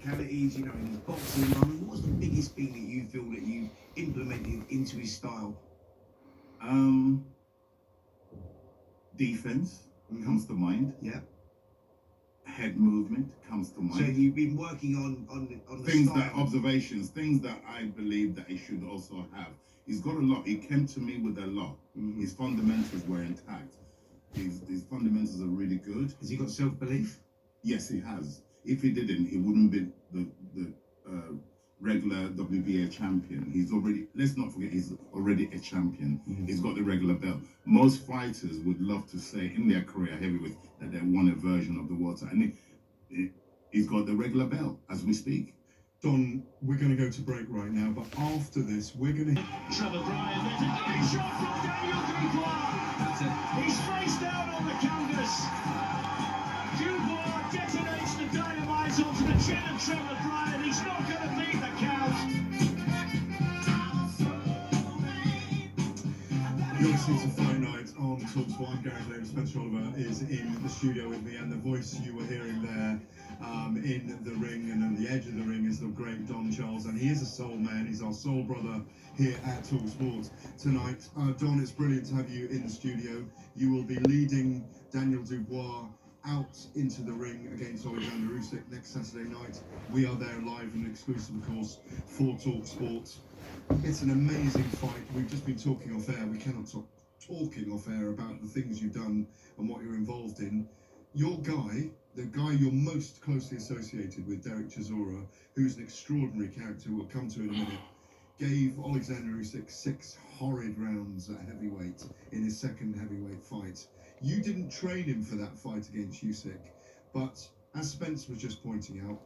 technicalities, you know, in his boxing? I mean, what's the biggest thing that you feel that you implemented into his style? Defense comes to mind. Yeah. Head movement comes to mind. So you've been working on the things style. that observations, things that I believe that he should also have. He's got a lot. He came to me with a lot. His fundamentals were intact. His fundamentals are really good. Has he got self-belief? Yes, he has. If he didn't, he wouldn't be the regular WBA champion. He's already, let's not forget, he's already a champion. He's got the regular belt. Most fighters would love to say in their career heavyweight that they won a version of the water, and he's got the regular belt as we speak. Don, we're going to go to break right now, but after this, we're going to... Trevor Bryan, there's a great shot from Daniel Dubois. He's face down on the canvas. Dubois detonates the dynamite onto the chin of Trevor Bryan. He's not going to beat the count. You're listening to Fight Night on Talksport. I'm Gareth Davis. Spencer Oliver is in the studio with me, and the voice you were hearing there in the ring and on the edge of the ring is the great Don Charles, and he is a soul man. He's our soul brother here at Talksport tonight. Don, it's brilliant to have you in the studio. You will be leading Daniel Dubois out into the ring against Alexander Usyk next Saturday night. We are there live and exclusive, of course, for Talksport. It's an amazing fight. We've just been talking off air. We cannot stop talking off air about the things you've done and what you're involved in. Your guy, the guy you're most closely associated with, Derek Chisora, who's an extraordinary character we'll come to in a minute, gave Alexander Usyk 6 horrid rounds at heavyweight in his second heavyweight fight. You didn't train him for that fight against Usyk, but as Spence was just pointing out,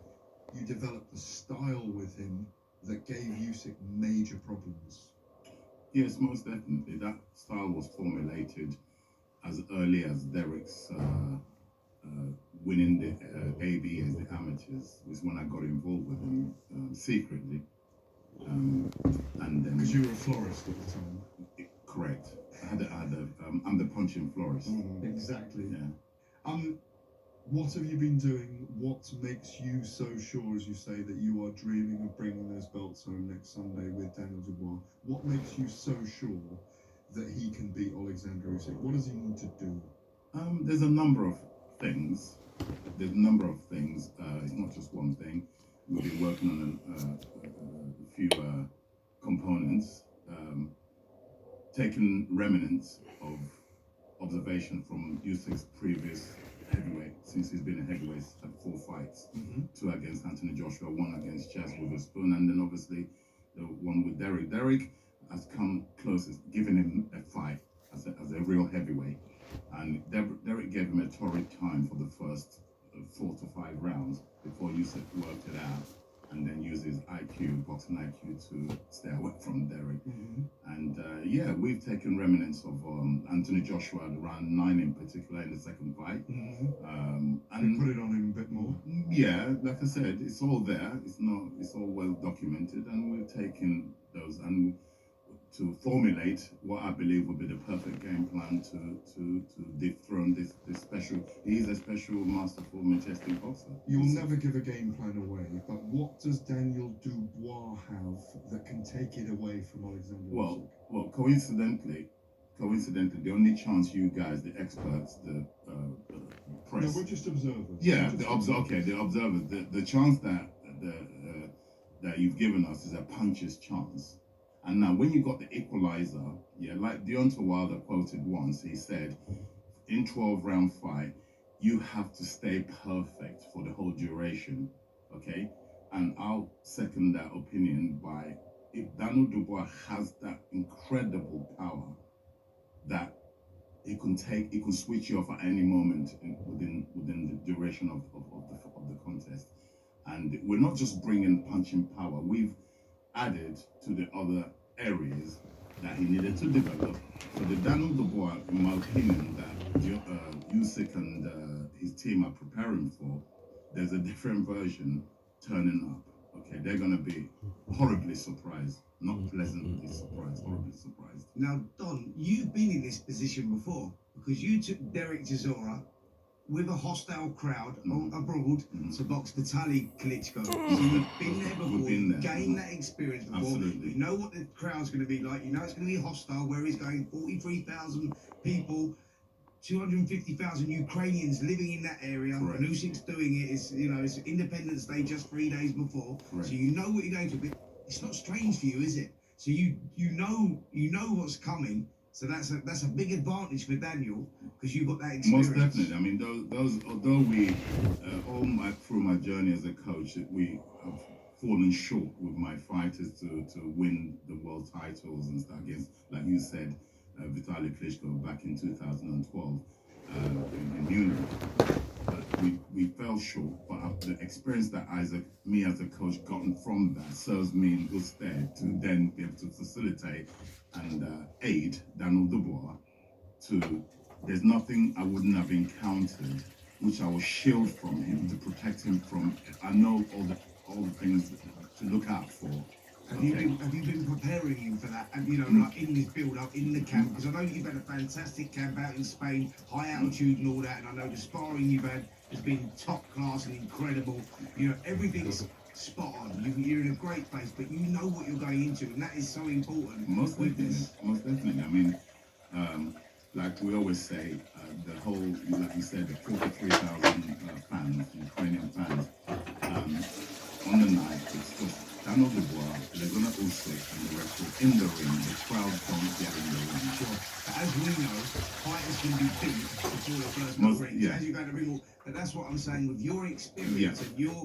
you developed a style with him that gave Usyk major problems. Yes, most definitely. That style was formulated as early as Derek's winning the ABAs, the amateurs, was when I got involved with him secretly. And then Because you were a florist at the time. Correct. I'm the punching florist. Exactly. Yeah. What have you been doing? What makes you so sure, as you say, that you are dreaming of bringing those belts home next Sunday with Daniel Dubois? What makes you so sure that he can beat Alexander Usyk? What does he need to do? There's a number of things. It's not just one thing. We've been working on a few components, taking remnants of observation from Usyk's previous heavyweight, since he's been a heavyweight at 4 fights, 2 against Anthony Joshua, 1 against Chaz Witherspoon, and then obviously the one with Derek. Derek has come closest, giving him a fight as a real heavyweight, and Derek gave him a torrid time for the first 4 to 5 rounds before Usyk worked it out, and then used his boxing IQ to stay away from Derek. And we've taken remnants of Anthony Joshua at round 9 in particular in the second fight. And put it on him a bit more. Yeah, like I said, it's all there. It's all well documented, and we've taken those and to formulate what I believe would be the perfect game plan to dethrone this special. He's a special, masterful, majestic boxer. You'll never give a game plan away, but what does Daniel Dubois have that can take it away from Alexander Usyk? Well, coincidentally, the only chance you guys, the experts, the press. No, we're just observers. Yeah, the observers. The chance that you've given us is a puncher's chance. And now, when you got the equalizer, like Deontay Wilder quoted once, he said, in 12-round fight, you have to stay perfect for the whole duration, okay? And I'll second that opinion by, if Daniel Dubois has that incredible power that he can switch you off at any moment within the duration of the contest. And we're not just bringing punching power, we've added to the other areas that he needed to develop. So the Daniel Dubois, in my opinion, that Usyk and his team are preparing for, there's a different version turning up. Okay, they're going to be horribly surprised, not pleasantly surprised, horribly surprised. Now, Don, you've been in this position before because you took Derek Chisora with a hostile crowd abroad to box Vitaly Klitschko. So Mm. you've been there before, We've been there. gained that experience before. Absolutely. You know what the crowd's going to be like. You know it's going to be hostile. Where he's going, 43,000 people. 250,000 Ukrainians living in that area. Correct. And Usyk's doing it. It's, you know, it's Independence Day just 3 days before. Correct. So you know what you're going to be. It's not strange for you, is it? So you know what's coming. So that's a big advantage for Daniel because you've got that experience. Most definitely. I mean, those although we through my journey as a coach, we have fallen short with my fighters to win the world titles and stuff against, like you said, Vitaly Klitschko back in 2012 in Munich. But we fell short. But the experience that me as a coach gotten from that serves me in good stead to then be able to facilitate and aid Daniel Dubois to. There's nothing I wouldn't have encountered which I will shield from him to protect him from. I know all the things to look out for. Have you been preparing him for that? And you know, like in this build-up, in the camp? Because I know you've had a fantastic camp out in Spain, high altitude and all that. And I know the sparring you've had has been top class and incredible. You know, everything's spot on. You're in a great place, but you know what you're going into, and that is so important. Most definitely. I mean, like we always say, the whole, like you said, the 43,000 fans, Ukrainian fans, on the night, it's just Daniel Dubois, Legona Usyk, and the rest are in the ring. The crowd don't get in the ring. Sure. But as we know, fighters can be beat before the first ring. Yeah. As you go to ring, but that's what I'm saying with your experience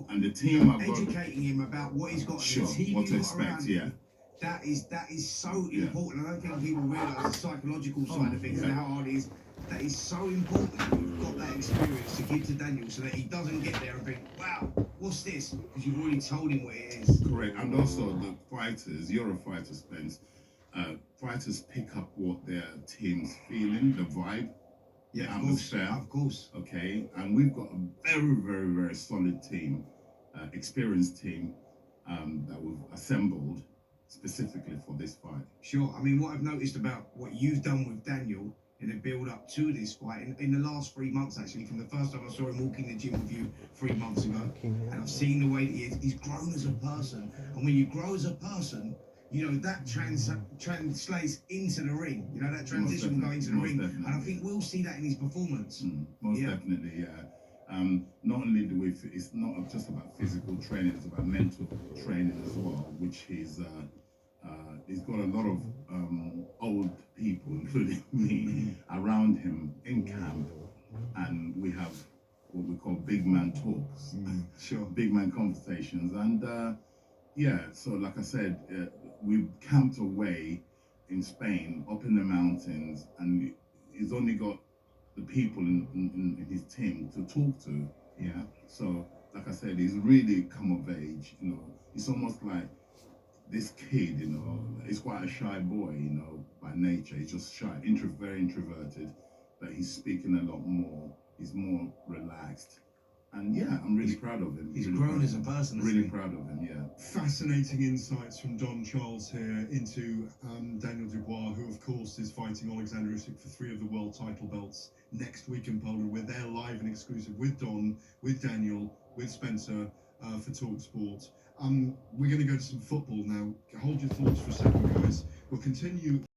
And the team I've got, educating him about what he's got, sure, the team what to you've got expect, around yeah. him. That is so important. I don't think people realise the psychological side of things and how hard it is. That is so important that you've got that experience to give to Daniel so that he doesn't get there and think, wow, what's this? Because you've already told him what it is. Correct. And also the fighters, you're a fighter, Spence. Fighters pick up what their team's feeling, the vibe, the atmosphere. Of course. Okay. And we've got a very, very, very solid team, experienced team that we've assembled specifically for this fight. Sure. I mean, what I've noticed about what you've done with Daniel in the build up to this fight in the last 3 months, actually, from the first time I saw him walking the gym with you 3 months ago, and I've seen the way that he is. He's grown as a person, and when you grow as a person, you know that translates into the ring. You know that transition going into the ring, and I think we'll see that in his performance. Most definitely, yeah. Not only do we, it's not just about physical training; it's about mental training as well, which he's got a lot of old people, including me, around him in camp, and we have what we call big man talks, Sure, big man conversations, and so like I said, we camped away in Spain, up in the mountains, and he's only got the people in his team to talk to. Yeah, so like I said, he's really come of age. You know, it's almost like this kid, you know, he's quite a shy boy, you know, by nature. He's just shy, very introverted, but he's speaking a lot more. He's more relaxed. And yeah, I'm really proud of him. he's really grown as a person. Really proud of him, yeah. Fascinating insights from Don Charles here into Daniel Dubois, who of course is fighting Alexander Usyk for 3 of the world title belts next week in Poland. We're there live and exclusive with Don, with Daniel, with Spencer for Talksport. We're going to go to some football now. Hold your thoughts for a second, guys. We'll continue.